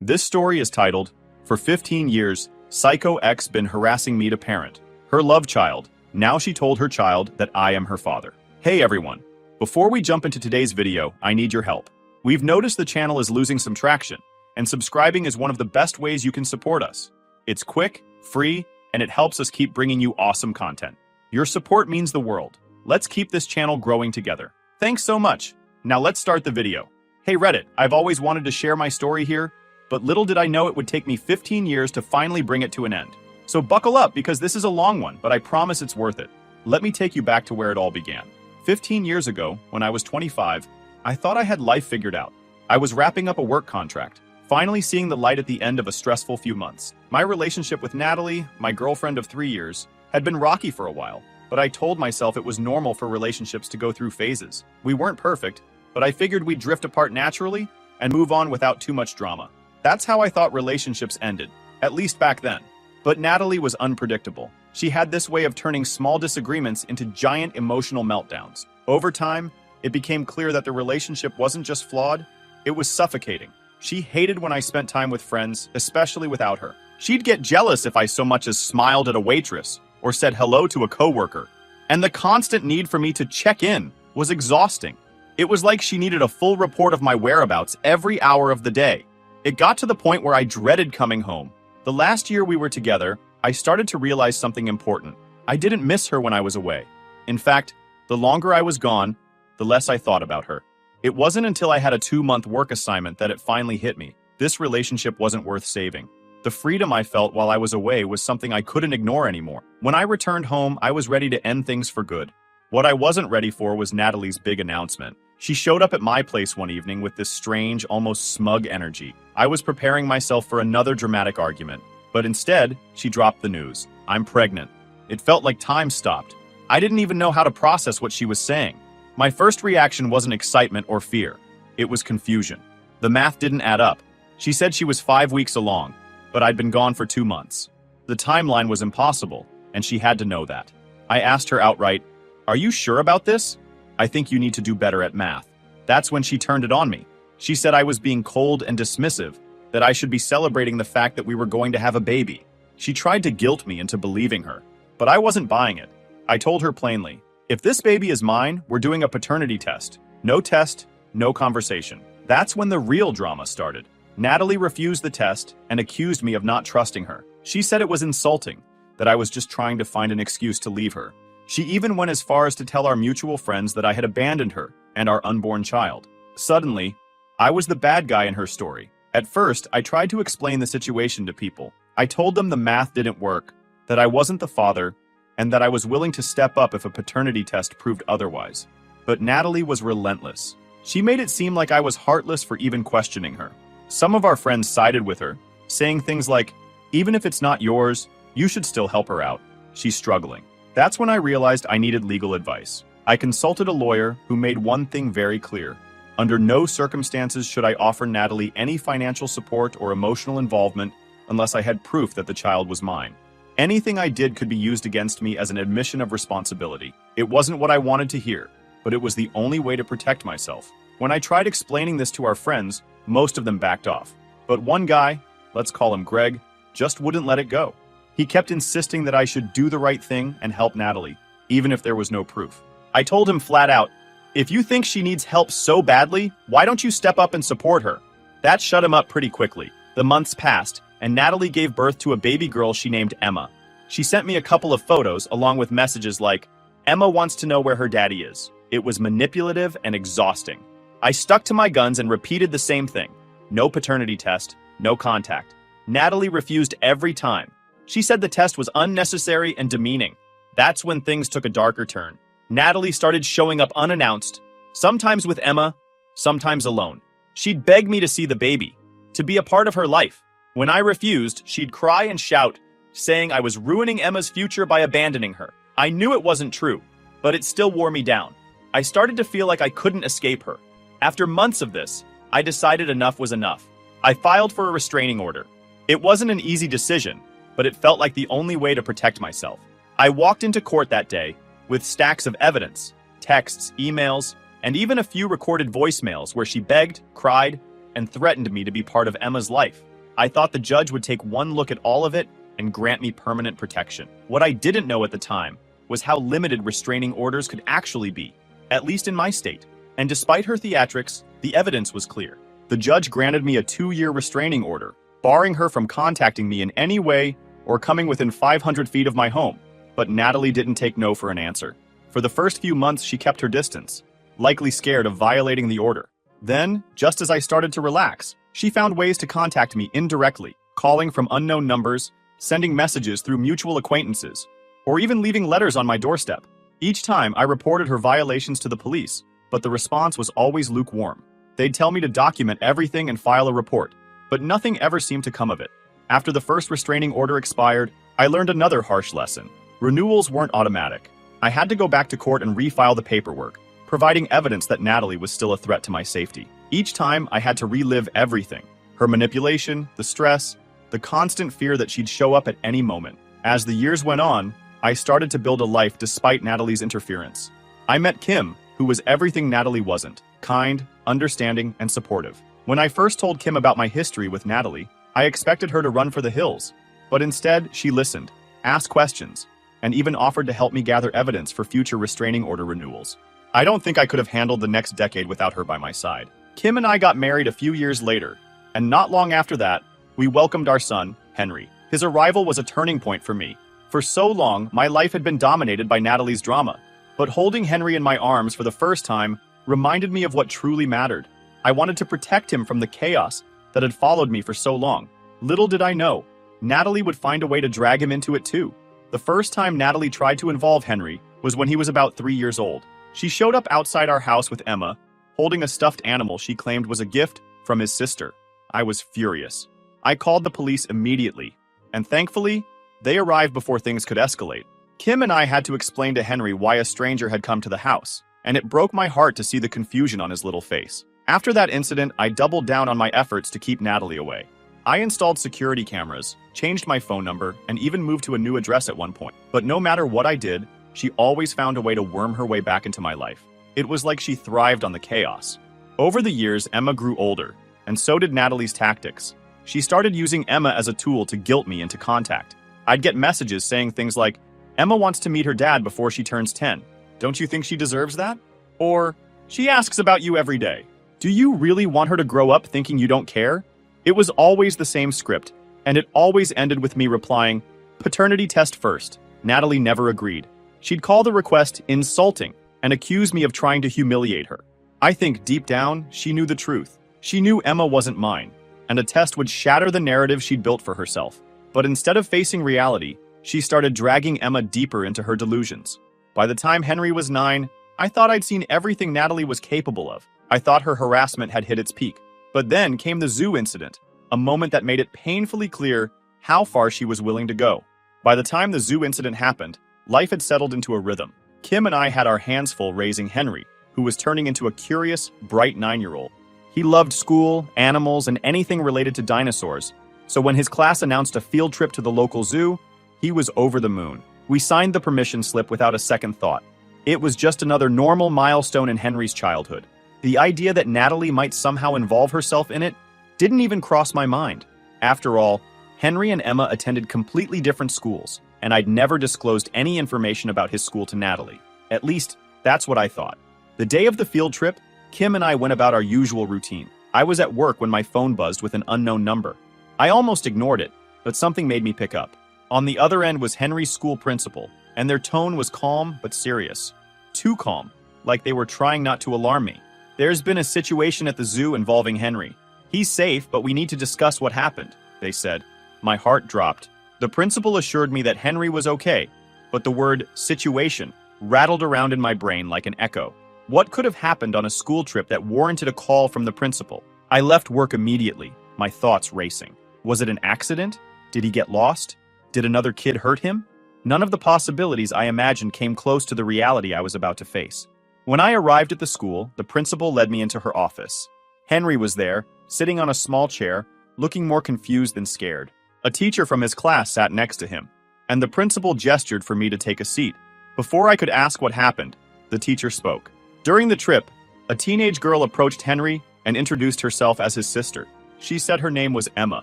This story is titled, "For 15 Years, Psycho X Been Harassing Me to Parent. Her Love Child. Now she told her child that I am her father." Hey everyone. Before we jump into today's video, I need your help. We've noticed the channel is losing some traction, and subscribing is one of the best ways you can support us. It's quick, free, and it helps us keep bringing you awesome content. Your support means the world. Let's keep this channel growing together. Thanks so much. Now let's start the video. Hey Reddit, I've always wanted to share my story here, but little did I know it would take me 15 years to finally bring it to an end. So buckle up because this is a long one, but I promise it's worth it. Let me take you back to where it all began. 15 years ago, when I was 25, I thought I had life figured out. I was wrapping up a work contract, finally seeing the light at the end of a stressful few months. My relationship with Natalie, my girlfriend of 3 years, had been rocky for a while, but I told myself it was normal for relationships to go through phases. We weren't perfect, but I figured we'd drift apart naturally and move on without too much drama. That's how I thought relationships ended, at least back then. But Natalie was unpredictable. She had this way of turning small disagreements into giant emotional meltdowns. Over time, it became clear that the relationship wasn't just flawed, it was suffocating. She hated when I spent time with friends, especially without her. She'd get jealous if I so much as smiled at a waitress or said hello to a coworker. And the constant need for me to check in was exhausting. It was like she needed a full report of my whereabouts every hour of the day. It got to the point where I dreaded coming home. The last year we were together, I started to realize something important. I didn't miss her when I was away. In fact, the longer I was gone, the less I thought about her. It wasn't until I had a 2-month work assignment that it finally hit me. This relationship wasn't worth saving. The freedom I felt while I was away was something I couldn't ignore anymore. When I returned home, I was ready to end things for good. What I wasn't ready for was Natalie's big announcement. She showed up at my place one evening with this strange, almost smug energy. I was preparing myself for another dramatic argument, but instead, she dropped the news. I'm pregnant. It felt like time stopped. I didn't even know how to process what she was saying. My first reaction wasn't excitement or fear. It was confusion. The math didn't add up. She said she was 5 weeks along, but I'd been gone for 2 months. The timeline was impossible, and she had to know that. I asked her outright, "Are you sure about this? I think you need to do better at math." That's when she turned it on me. She said I was being cold and dismissive, that I should be celebrating the fact that we were going to have a baby. She tried to guilt me into believing her, but I wasn't buying it. I told her plainly, if this baby is mine, we're doing a paternity test. No test, no conversation. That's when the real drama started. Natalie refused the test and accused me of not trusting her. She said it was insulting, that I was just trying to find an excuse to leave her. She even went as far as to tell our mutual friends that I had abandoned her and our unborn child. Suddenly, I was the bad guy in her story. At first, I tried to explain the situation to people. I told them the math didn't work, that I wasn't the father, and that I was willing to step up if a paternity test proved otherwise. But Natalie was relentless. She made it seem like I was heartless for even questioning her. Some of our friends sided with her, saying things like, "Even if it's not yours, you should still help her out. She's struggling." That's when I realized I needed legal advice. I consulted a lawyer who made one thing very clear. Under no circumstances should I offer Natalie any financial support or emotional involvement unless I had proof that the child was mine. Anything I did could be used against me as an admission of responsibility. It wasn't what I wanted to hear, but it was the only way to protect myself. When I tried explaining this to our friends, most of them backed off. But one guy, let's call him Greg, just wouldn't let it go. He kept insisting that I should do the right thing and help Natalie, even if there was no proof. I told him flat out, if you think she needs help so badly, why don't you step up and support her? That shut him up pretty quickly. The months passed, and Natalie gave birth to a baby girl she named Emma. She sent me a couple of photos along with messages like, "Emma wants to know where her daddy is." It was manipulative and exhausting. I stuck to my guns and repeated the same thing. No paternity test, no contact. Natalie refused every time. She said the test was unnecessary and demeaning. That's when things took a darker turn. Natalie started showing up unannounced, sometimes with Emma, sometimes alone. She'd beg me to see the baby, to be a part of her life. When I refused, she'd cry and shout, saying I was ruining Emma's future by abandoning her. I knew it wasn't true, but it still wore me down. I started to feel like I couldn't escape her. After months of this, I decided enough was enough. I filed for a restraining order. It wasn't an easy decision, but it felt like the only way to protect myself. I walked into court that day with stacks of evidence, texts, emails, and even a few recorded voicemails where she begged, cried, and threatened me to be part of Emma's life. I thought the judge would take one look at all of it and grant me permanent protection. What I didn't know at the time was how limited restraining orders could actually be, at least in my state. And despite her theatrics, the evidence was clear. The judge granted me a 2-year restraining order, barring her from contacting me in any way or coming within 500 feet of my home. But Natalie didn't take no for an answer. For the first few months, she kept her distance, likely scared of violating the order. Then, just as I started to relax, she found ways to contact me indirectly, calling from unknown numbers, sending messages through mutual acquaintances, or even leaving letters on my doorstep. Each time, I reported her violations to the police, but the response was always lukewarm. They'd tell me to document everything and file a report, but nothing ever seemed to come of it. After the first restraining order expired, I learned another harsh lesson. Renewals weren't automatic. I had to go back to court and refile the paperwork, providing evidence that Natalie was still a threat to my safety. Each time, I had to relive everything: her manipulation, the stress, the constant fear that she'd show up at any moment. As the years went on, I started to build a life despite Natalie's interference. I met Kim, who was everything Natalie wasn't: kind, understanding, and supportive. When I first told Kim about my history with Natalie, I expected her to run for the hills, but instead she listened, asked questions, and even offered to help me gather evidence for future restraining order renewals. I don't think I could have handled the next decade without her by my side. Kim and I got married a few years later, and not long after that, we welcomed our son, Henry. His arrival was a turning point for me. For so long, my life had been dominated by Natalie's drama, but holding Henry in my arms for the first time reminded me of what truly mattered. I wanted to protect him from the chaos that had followed me for so long. Little did I know, Natalie would find a way to drag him into it too. The first time Natalie tried to involve Henry was when he was about 3 years old. She showed up outside our house with Emma, holding a stuffed animal she claimed was a gift from his sister. I was furious. I called the police immediately, and thankfully, they arrived before things could escalate. Kim and I had to explain to Henry why a stranger had come to the house, and it broke my heart to see the confusion on his little face. After that incident, I doubled down on my efforts to keep Natalie away. I installed security cameras, changed my phone number, and even moved to a new address at one point. But no matter what I did, she always found a way to worm her way back into my life. It was like she thrived on the chaos. Over the years, Emma grew older, and so did Natalie's tactics. She started using Emma as a tool to guilt me into contact. I'd get messages saying things like, "Emma wants to meet her dad before she turns 10. Don't you think she deserves that?" Or, "She asks about you every day. Do you really want her to grow up thinking you don't care?" It was always the same script, and it always ended with me replying, "Paternity test first." Natalie never agreed. She'd call the request insulting and accuse me of trying to humiliate her. I think deep down, she knew the truth. She knew Emma wasn't mine, and a test would shatter the narrative she'd built for herself. But instead of facing reality, she started dragging Emma deeper into her delusions. By the time Henry was 9, I thought I'd seen everything Natalie was capable of. I thought her harassment had hit its peak. But then came the zoo incident, a moment that made it painfully clear how far she was willing to go. By the time the zoo incident happened, life had settled into a rhythm. Kim and I had our hands full raising Henry, who was turning into a curious, bright 9-year-old. He loved school, animals, and anything related to dinosaurs, so when his class announced a field trip to the local zoo, he was over the moon. We signed the permission slip without a second thought. It was just another normal milestone in Henry's childhood. The idea that Natalie might somehow involve herself in it didn't even cross my mind. After all, Henry and Emma attended completely different schools, and I'd never disclosed any information about his school to Natalie. At least, that's what I thought. The day of the field trip, Kim and I went about our usual routine. I was at work when my phone buzzed with an unknown number. I almost ignored it, but something made me pick up. On the other end was Henry's school principal, and their tone was calm but serious. Too calm, like they were trying not to alarm me. "There's been a situation at the zoo involving Henry. He's safe, but we need to discuss what happened," they said. My heart dropped. The principal assured me that Henry was okay, but the word situation rattled around in my brain like an echo. What could have happened on a school trip that warranted a call from the principal? I left work immediately, my thoughts racing. Was it an accident? Did he get lost? Did another kid hurt him? None of the possibilities I imagined came close to the reality I was about to face. When I arrived at the school, the principal led me into her office. Henry was there, sitting on a small chair, looking more confused than scared. A teacher from his class sat next to him, and the principal gestured for me to take a seat. Before I could ask what happened, the teacher spoke. During the trip, a teenage girl approached Henry and introduced herself as his sister. She said her name was Emma.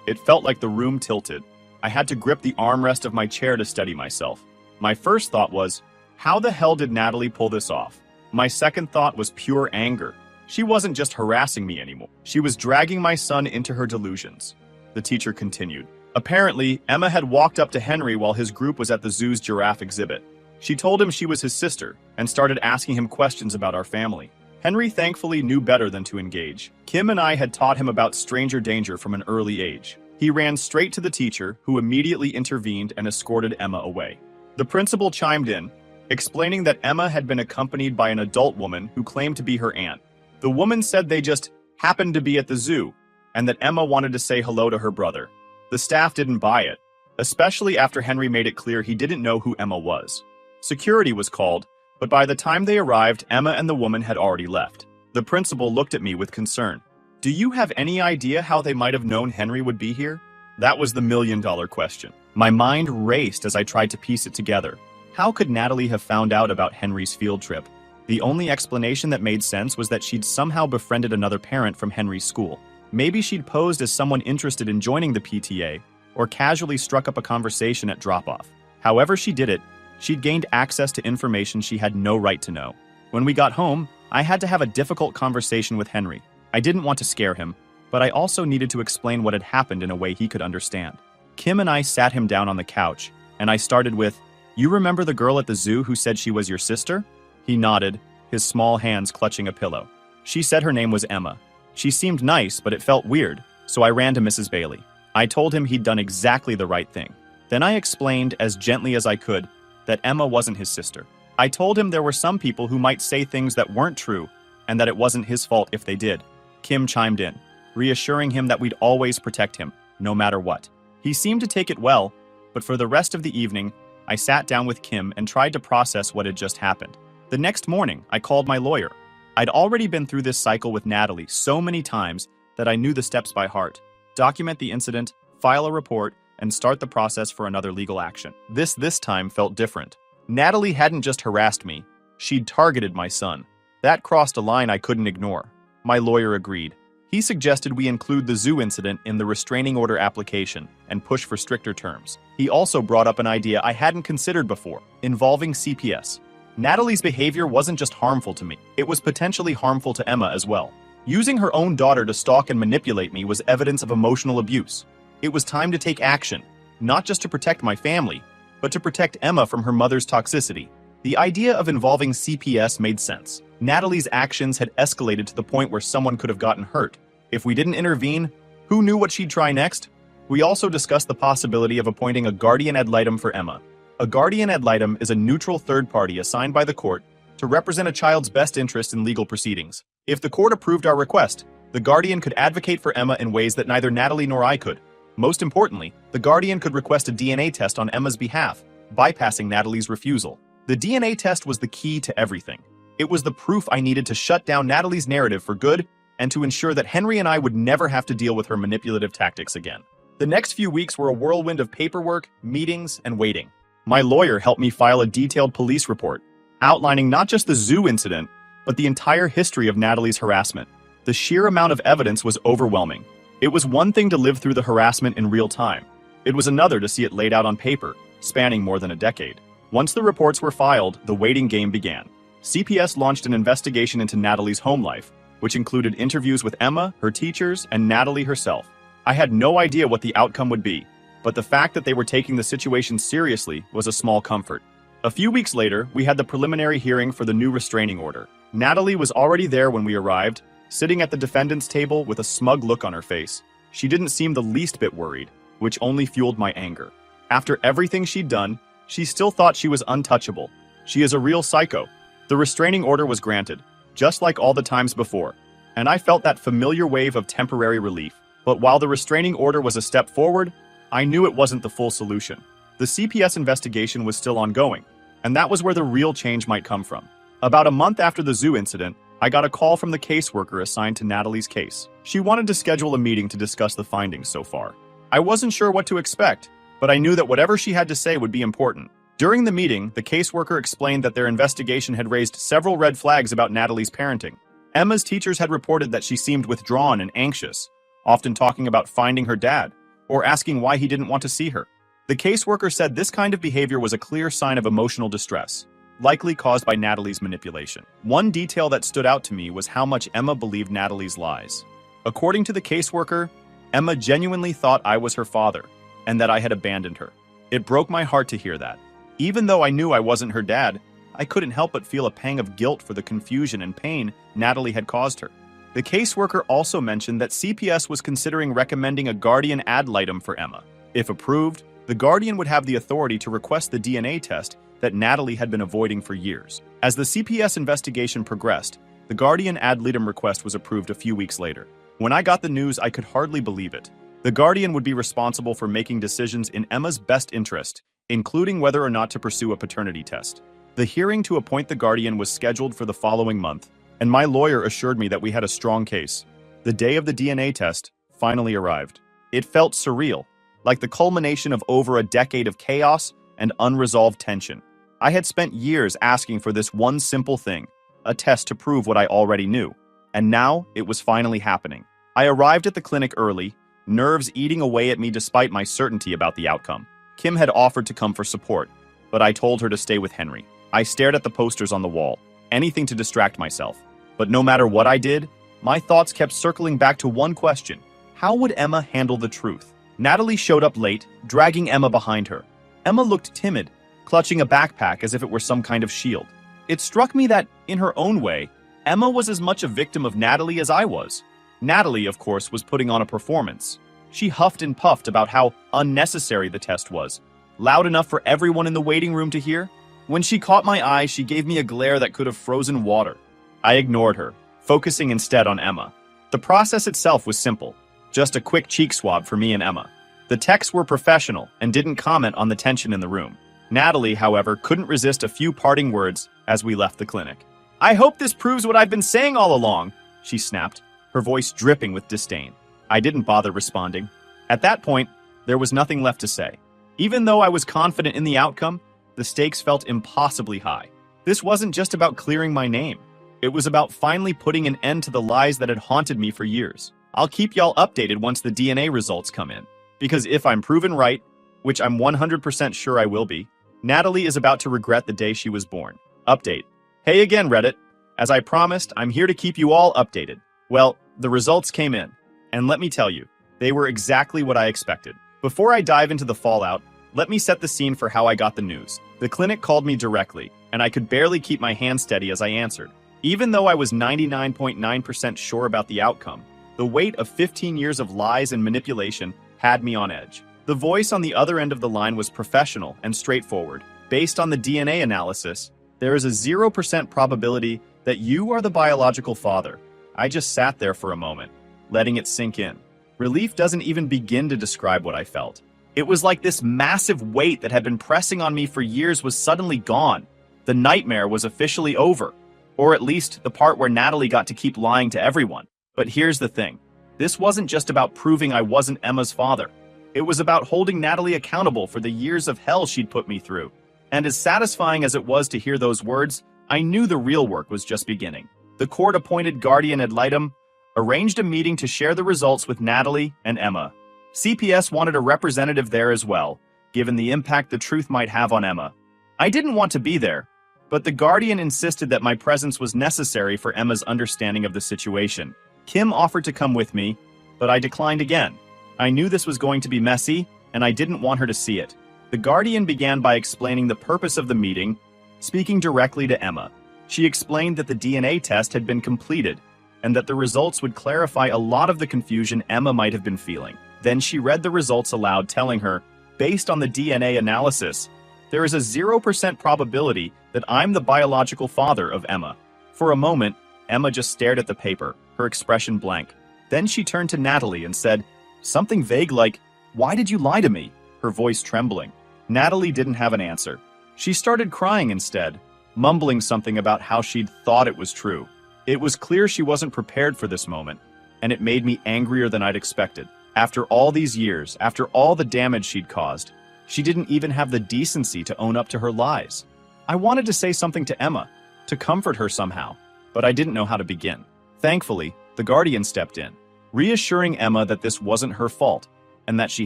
It felt like the room tilted. I had to grip the armrest of my chair to steady myself. My first thought was, how the hell did Natalie pull this off? My second thought was pure anger. She wasn't just harassing me anymore. She was dragging my son into her delusions. The teacher continued. Apparently, Emma had walked up to Henry while his group was at the zoo's giraffe exhibit. She told him she was his sister and started asking him questions about our family. Henry thankfully knew better than to engage. Kim and I had taught him about stranger danger from an early age. He ran straight to the teacher, who immediately intervened and escorted Emma away. The principal chimed in, explaining that Emma had been accompanied by an adult woman who claimed to be her aunt. The woman said they just happened to be at the zoo, and that Emma wanted to say hello to her brother. The staff didn't buy it, especially after Henry made it clear he didn't know who Emma was. Security was called, but by the time they arrived, Emma and the woman had already left. The principal looked at me with concern. Do you have any idea how they might have known Henry would be here? That was the million-dollar question. My mind raced as I tried to piece it together. How could Natalie have found out about Henry's field trip? The only explanation that made sense was that she'd somehow befriended another parent from Henry's school. Maybe she'd posed as someone interested in joining the PTA, or casually struck up a conversation at drop-off. However she did it, she'd gained access to information she had no right to know. When we got home, I had to have a difficult conversation with Henry. I didn't want to scare him, but I also needed to explain what had happened in a way he could understand. Kim and I sat him down on the couch, and I started with, "You remember the girl at the zoo who said she was your sister?" He nodded, his small hands clutching a pillow. "She said her name was Emma. She seemed nice, but it felt weird, so I ran to Mrs. Bailey. I told him he'd done exactly the right thing. Then I explained, as gently as I could, that Emma wasn't his sister. I told him there were some people who might say things that weren't true, and that it wasn't his fault if they did." Kim chimed in, reassuring him that we'd always protect him, no matter what. He seemed to take it well, but for the rest of the evening, I sat down with Kim and tried to process what had just happened. The next morning, I called my lawyer. I'd already been through this cycle with Natalie so many times that I knew the steps by heart. Document the incident, file a report, and start the process for another legal action. This time felt different. Natalie hadn't just harassed me, she'd targeted my son. That crossed a line I couldn't ignore. My lawyer agreed. He suggested we include the zoo incident in the restraining order application and push for stricter terms. He also brought up an idea I hadn't considered before, involving CPS. Natalie's behavior wasn't just harmful to me, it was potentially harmful to Emma as well. Using her own daughter to stalk and manipulate me was evidence of emotional abuse. It was time to take action, not just to protect my family, but to protect Emma from her mother's toxicity. The idea of involving CPS made sense. Natalie's actions had escalated to the point where someone could have gotten hurt. If we didn't intervene, who knew what she'd try next? We also discussed the possibility of appointing a guardian ad litem for Emma. A guardian ad litem is a neutral third party assigned by the court to represent a child's best interest in legal proceedings. If the court approved our request, the guardian could advocate for Emma in ways that neither Natalie nor I could. Most importantly, the guardian could request a DNA test on Emma's behalf, bypassing Natalie's refusal. The DNA test was the key to everything. It was the proof I needed to shut down Natalie's narrative for good and to ensure that Henry and I would never have to deal with her manipulative tactics again. The next few weeks were a whirlwind of paperwork, meetings, and waiting. My lawyer helped me file a detailed police report, outlining not just the zoo incident, but the entire history of Natalie's harassment. The sheer amount of evidence was overwhelming. It was one thing to live through the harassment in real time. It was another to see it laid out on paper, spanning more than a decade. Once the reports were filed, the waiting game began. CPS launched an investigation into Natalie's home life, which included interviews with Emma, her teachers, and Natalie herself. I had no idea what the outcome would be, but the fact that they were taking the situation seriously was a small comfort. A few weeks later, we had the preliminary hearing for the new restraining order. Natalie was already there when we arrived, sitting at the defendant's table with a smug look on her face. She didn't seem the least bit worried, which only fueled my anger. After everything she'd done, she still thought she was untouchable. She is a real psycho. The restraining order was granted, just like all the times before, and I felt that familiar wave of temporary relief. But while the restraining order was a step forward, I knew it wasn't the full solution. The CPS investigation was still ongoing, and that was where the real change might come from. About a month after the zoo incident, I got a call from the caseworker assigned to Natalie's case. She wanted to schedule a meeting to discuss the findings so far. I wasn't sure what to expect, but I knew that whatever she had to say would be important. During the meeting, the caseworker explained that their investigation had raised several red flags about Natalie's parenting. Emma's teachers had reported that she seemed withdrawn and anxious, often talking about finding her dad. or asking why he didn't want to see her. The caseworker said this kind of behavior was a clear sign of emotional distress, likely caused by Natalie's manipulation. One detail that stood out to me was how much Emma believed Natalie's lies. According to the caseworker, Emma genuinely thought I was her father, and that I had abandoned her. It broke my heart to hear that. Even though I knew I wasn't her dad, I couldn't help but feel a pang of guilt for the confusion and pain Natalie had caused her. The caseworker also mentioned that CPS was considering recommending a guardian ad litem for Emma. If approved, the guardian would have the authority to request the DNA test that Natalie had been avoiding for years. As the CPS investigation progressed, the guardian ad litem request was approved a few weeks later. When I got the news, I could hardly believe it. The guardian would be responsible for making decisions in Emma's best interest, including whether or not to pursue a paternity test. The hearing to appoint the guardian was scheduled for the following month, and my lawyer assured me that we had a strong case. The day of the DNA test finally arrived. It felt surreal, like the culmination of over a decade of chaos and unresolved tension. I had spent years asking for this one simple thing, a test to prove what I already knew, and now it was finally happening. I arrived at the clinic early, nerves eating away at me despite my certainty about the outcome. Kim had offered to come for support, but I told her to stay with Henry. I stared at the posters on the wall, anything to distract myself. But no matter what I did, my thoughts kept circling back to one question. How would Emma handle the truth? Natalie showed up late, dragging Emma behind her. Emma looked timid, clutching a backpack as if it were some kind of shield. It struck me that, in her own way, Emma was as much a victim of Natalie as I was. Natalie, of course, was putting on a performance. She huffed and puffed about how unnecessary the test was, loud enough for everyone in the waiting room to hear. When she caught my eye, she gave me a glare that could have frozen water. I ignored her, focusing instead on Emma. The process itself was simple, just a quick cheek swab for me and Emma. The techs were professional and didn't comment on the tension in the room. Natalie, however, couldn't resist a few parting words as we left the clinic. "I hope this proves what I've been saying all along," she snapped, her voice dripping with disdain. I didn't bother responding. At that point, there was nothing left to say. Even though I was confident in the outcome, the stakes felt impossibly high. This wasn't just about clearing my name. It was about finally putting an end to the lies that had haunted me for years. I'll keep y'all updated once the DNA results come in, because if I'm proven right, which I'm 100% sure I will be, Natalie is about to regret the day she was born. Update. Hey again, Reddit. As I promised, I'm here to keep you all updated. Well, the results came in, and let me tell you, they were exactly what I expected. Before I dive into the fallout, let me set the scene for how I got the news. The clinic called me directly, and I could barely keep my hand steady as I answered. Even though I was 99.9% sure about the outcome, the weight of 15 years of lies and manipulation had me on edge. The voice on the other end of the line was professional and straightforward. Based on the DNA analysis, there is a 0% probability that you are the biological father. I just sat there for a moment, letting it sink in. Relief doesn't even begin to describe what I felt. It was like this massive weight that had been pressing on me for years was suddenly gone. The nightmare was officially over. Or at least the part where Natalie got to keep lying to everyone. But here's the thing. This wasn't just about proving I wasn't Emma's father. It was about holding Natalie accountable for the years of hell she'd put me through. And as satisfying as it was to hear those words, I knew the real work was just beginning. The court-appointed guardian ad litem arranged a meeting to share the results with Natalie and Emma. CPS wanted a representative there as well, given the impact the truth might have on Emma. I didn't want to be there, but the guardian insisted that my presence was necessary for Emma's understanding of the situation. Kim offered to come with me, but I declined again. I knew this was going to be messy, and I didn't want her to see it. The guardian began by explaining the purpose of the meeting, speaking directly to Emma. She explained that the DNA test had been completed, and that the results would clarify a lot of the confusion Emma might have been feeling. Then she read the results aloud, telling her, based on the DNA analysis, there is a 0% probability that I'm the biological father of Emma. For a moment, Emma just stared at the paper, her expression blank. Then she turned to Natalie and said, something vague like, "Why did you lie to me?" her voice trembling. Natalie didn't have an answer. She started crying instead, mumbling something about how she'd thought it was true. It was clear she wasn't prepared for this moment, and it made me angrier than I'd expected. After all these years, after all the damage she'd caused, she didn't even have the decency to own up to her lies. I wanted to say something to Emma, to comfort her somehow, but I didn't know how to begin. Thankfully, the guardian stepped in, reassuring Emma that this wasn't her fault. and that she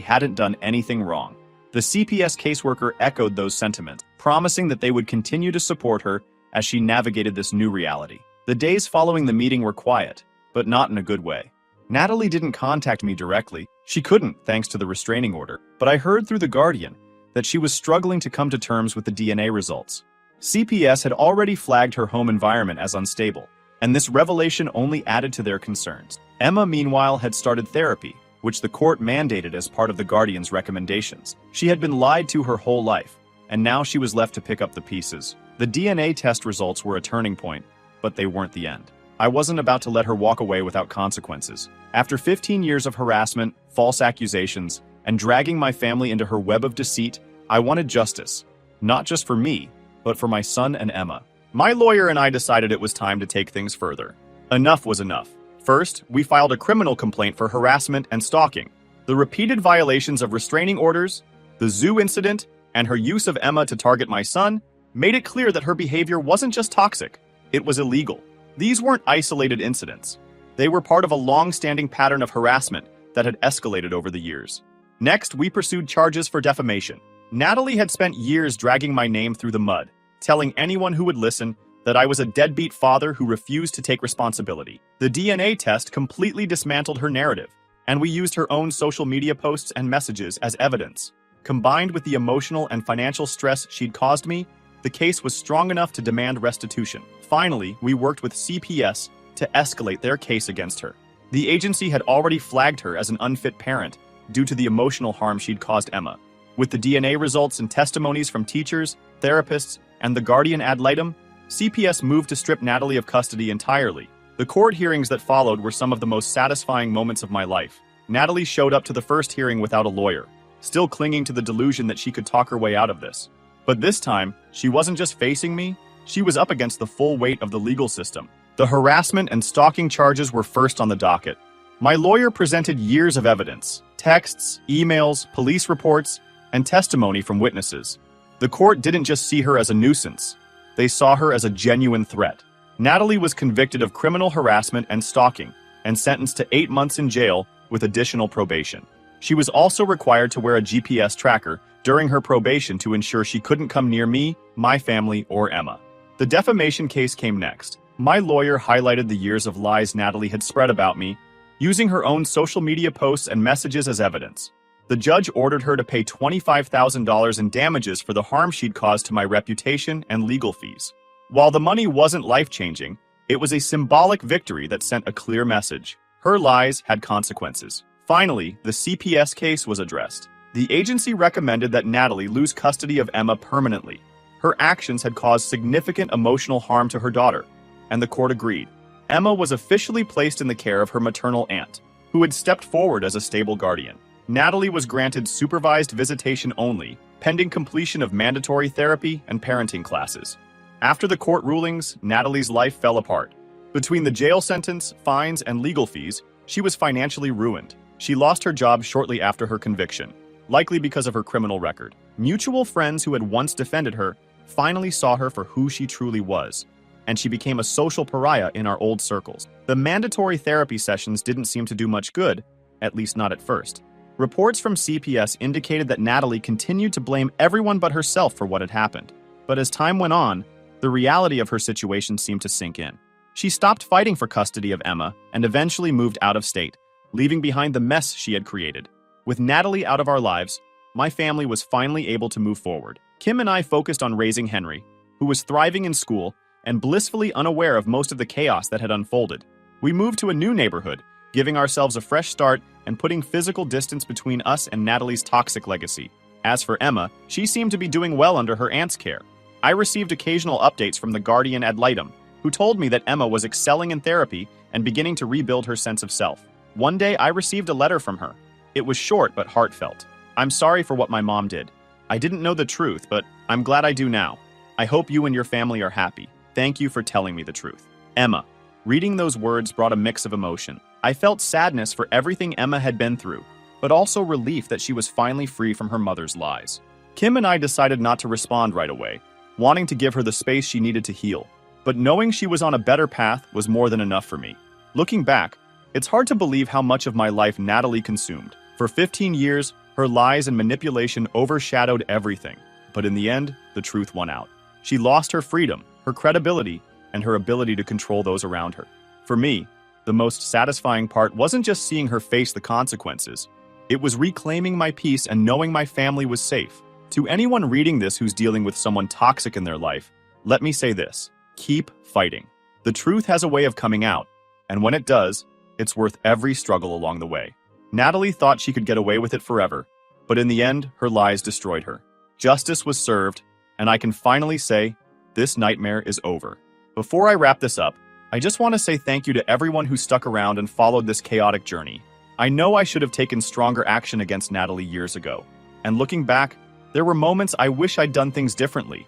hadn't done anything wrong. The CPS caseworker echoed those sentiments, promising that they would continue to support her as she navigated this new reality. The days following the meeting were quiet, but not in a good way. Natalie didn't contact me directly. She couldn't, thanks to the restraining order, but I heard through The Guardian that she was struggling to come to terms with the DNA results. CPS had already flagged her home environment as unstable, and this revelation only added to their concerns. Emma, meanwhile, had started therapy, which the court mandated as part of the Guardian's recommendations. She had been lied to her whole life, and now she was left to pick up the pieces. The DNA test results were a turning point, but they weren't the end. I wasn't about to let her walk away without consequences. After 15 years of harassment, false accusations, and dragging my family into her web of deceit, I wanted justice, not just for me, but for my son and Emma. My lawyer and I decided it was time to take things further. Enough was enough. First, we filed a criminal complaint for harassment and stalking. The repeated violations of restraining orders, the zoo incident, and her use of Emma to target my son made it clear that her behavior wasn't just toxic, it was illegal. These weren't isolated incidents. They were part of a long-standing pattern of harassment that had escalated over the years. Next, we pursued charges for defamation. Natalie had spent years dragging my name through the mud, telling anyone who would listen that I was a deadbeat father who refused to take responsibility. The DNA test completely dismantled her narrative, and we used her own social media posts and messages as evidence. Combined with the emotional and financial stress she'd caused me, the case was strong enough to demand restitution. Finally, we worked with CPS to escalate their case against her. The agency had already flagged her as an unfit parent due to the emotional harm she'd caused Emma. With the DNA results and testimonies from teachers, therapists, and the Guardian ad litem, CPS moved to strip Natalie of custody entirely. The court hearings that followed were some of the most satisfying moments of my life. Natalie showed up to the first hearing without a lawyer, still clinging to the delusion that she could talk her way out of this. But this time, she wasn't just facing me, she was up against the full weight of the legal system. The harassment and stalking charges were first on the docket. My lawyer presented years of evidence, texts, emails, police reports, and testimony from witnesses. The court didn't just see her as a nuisance. They saw her as a genuine threat. Natalie was convicted of criminal harassment and stalking and sentenced to 8 months in jail with additional probation. She was also required to wear a GPS tracker during her probation to ensure she couldn't come near me, my family, or Emma. The defamation case came next. My lawyer highlighted the years of lies Natalie had spread about me, using her own social media posts and messages as evidence. The judge ordered her to pay $25,000 in damages for the harm she'd caused to my reputation and legal fees. While the money wasn't life-changing, it was a symbolic victory that sent a clear message. Her lies had consequences. Finally, the CPS case was addressed. The agency recommended that Natalie lose custody of Emma permanently. Her actions had caused significant emotional harm to her daughter, and the court agreed. Emma was officially placed in the care of her maternal aunt, who had stepped forward as a stable guardian. Natalie was granted supervised visitation only, pending completion of mandatory therapy and parenting classes. After the court rulings, Natalie's life fell apart. Between the jail sentence, fines, and legal fees, she was financially ruined. She lost her job shortly after her conviction, likely because of her criminal record. Mutual friends who had once defended her finally saw her for who she truly was, and she became a social pariah in our old circles. The mandatory therapy sessions didn't seem to do much good, at least not at first. Reports from CPS indicated that Natalie continued to blame everyone but herself for what had happened. But as time went on, the reality of her situation seemed to sink in. She stopped fighting for custody of Emma and eventually moved out of state, leaving behind the mess she had created. With Natalie out of our lives, my family was finally able to move forward. Kim and I focused on raising Henry, who was thriving in school and blissfully unaware of most of the chaos that had unfolded. We moved to a new neighborhood, giving ourselves a fresh start and putting physical distance between us and Natalie's toxic legacy. As for Emma, she seemed to be doing well under her aunt's care. I received occasional updates from the Guardian ad litem, who told me that Emma was excelling in therapy and beginning to rebuild her sense of self. One day, I received a letter from her. It was short but heartfelt. "I'm sorry for what my mom did. I didn't know the truth, but I'm glad I do now. I hope you and your family are happy. Thank you for telling me the truth. Emma." Reading those words brought a mix of emotion. I felt sadness for everything Emma had been through, but also relief that she was finally free from her mother's lies. Kim and I decided not to respond right away, wanting to give her the space she needed to heal. But knowing she was on a better path was more than enough for me. Looking back, it's hard to believe how much of my life Natalie consumed. For 15 years, her lies and manipulation overshadowed everything. But in the end, the truth won out. She lost her freedom, her credibility, and her ability to control those around her. For me, the most satisfying part wasn't just seeing her face the consequences. It was reclaiming my peace and knowing my family was safe. To anyone reading this who's dealing with someone toxic in their life, let me say this: keep fighting. The truth has a way of coming out, and when it does, it's worth every struggle along the way. Natalie thought she could get away with it forever, but in the end, her lies destroyed her. Justice was served, and I can finally say, this nightmare is over. Before I wrap this up, I just want to say thank you to everyone who stuck around and followed this chaotic journey. I know I should have taken stronger action against Natalie years ago, and looking back, there were moments I wish I'd done things differently.